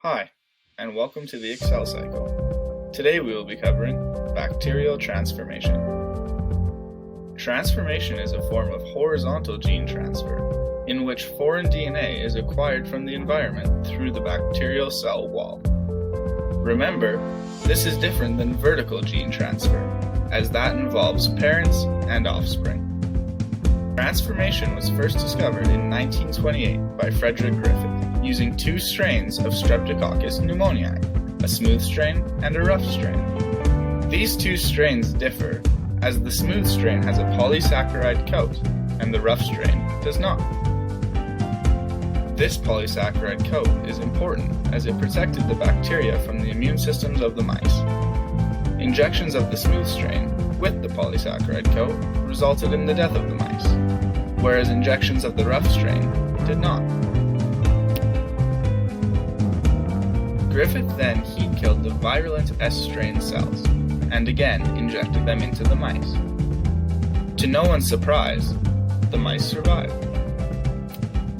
Hi, and welcome to the Excel cycle. Today we will be covering bacterial transformation. Transformation is a form of horizontal gene transfer, in which foreign DNA is acquired from the environment through the bacterial cell wall. Remember, this is different than vertical gene transfer, as that involves parents and offspring. Transformation was first discovered in 1928 by Griffith, using two strains of Streptococcus pneumoniae, a smooth strain and a rough strain. These two strains differ, as the smooth strain has a polysaccharide coat, and the rough strain does not. This polysaccharide coat is important as it protected the bacteria from the immune systems of the mice. Injections of the smooth strain with the polysaccharide coat resulted in the death of the mice, whereas injections of the rough strain did not. Griffith then heat-killed the virulent S-strain cells, and again injected them into the mice. To no one's surprise, the mice survived.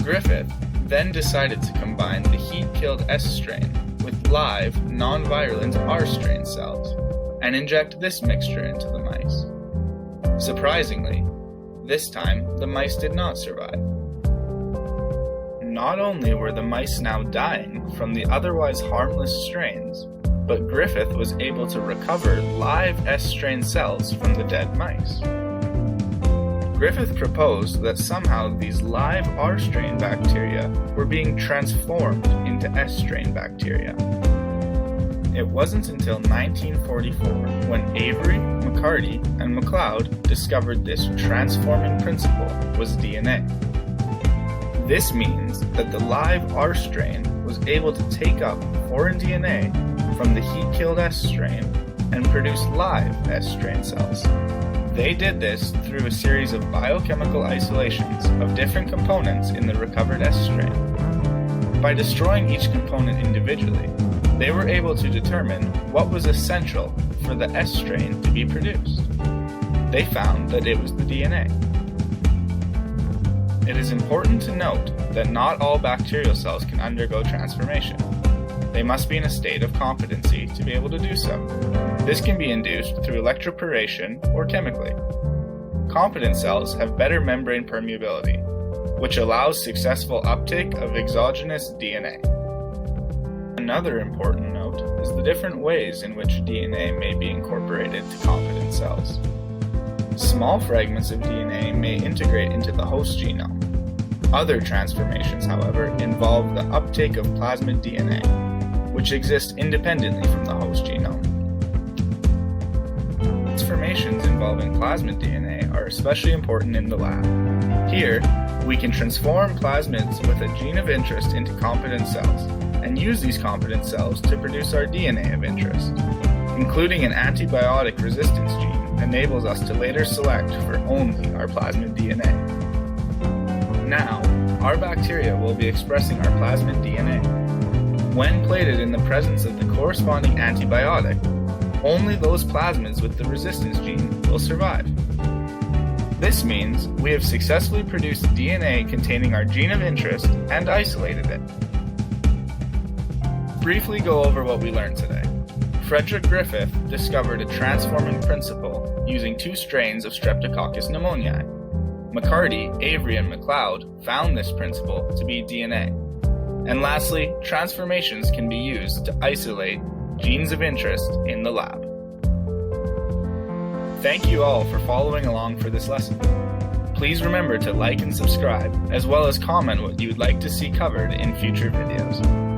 Griffith then decided to combine the heat-killed S-strain with live, non-virulent R-strain cells, and inject this mixture into the mice. Surprisingly, this time the mice did not survive. Not only were the mice now dying from the otherwise harmless strains, but Griffith was able to recover live S-strain cells from the dead mice. Griffith proposed that somehow these live R-strain bacteria were being transformed into S-strain bacteria. It wasn't until 1944 when Avery, McCarty, and Macleod discovered this transforming principle was DNA. This means that the live R strain was able to take up foreign DNA from the heat-killed S strain and produce live S strain cells. They did this through a series of biochemical isolations of different components in the recovered S strain. By destroying each component individually, they were able to determine what was essential for the S strain to be produced. They found that it was the DNA. It is important to note that not all bacterial cells can undergo transformation. They must be in a state of competency to be able to do so. This can be induced through electroporation or chemically. Competent cells have better membrane permeability, which allows successful uptake of exogenous DNA. Another important note is the different ways in which DNA may be incorporated to competent cells. Small fragments of DNA may integrate into the host genome. Other transformations, however, involve the uptake of plasmid DNA, which exists independently from the host genome. Transformations involving plasmid DNA are especially important in the lab. Here, we can transform plasmids with a gene of interest into competent cells, and use these competent cells to produce our DNA of interest. Including an antibiotic resistance gene enables us to later select for only our plasmid DNA. Now, our bacteria will be expressing our plasmid DNA. When plated in the presence of the corresponding antibiotic, only those plasmids with the resistance gene will survive. This means we have successfully produced DNA containing our gene of interest and isolated it. Briefly go over what we learned today. Griffith discovered a transforming principle using two strains of Streptococcus pneumoniae. McCarty, Avery, and Macleod found this principle to be DNA. And lastly, transformations can be used to isolate genes of interest in the lab. Thank you all for following along for this lesson. Please remember to like and subscribe, as well as comment what you would like to see covered in future videos.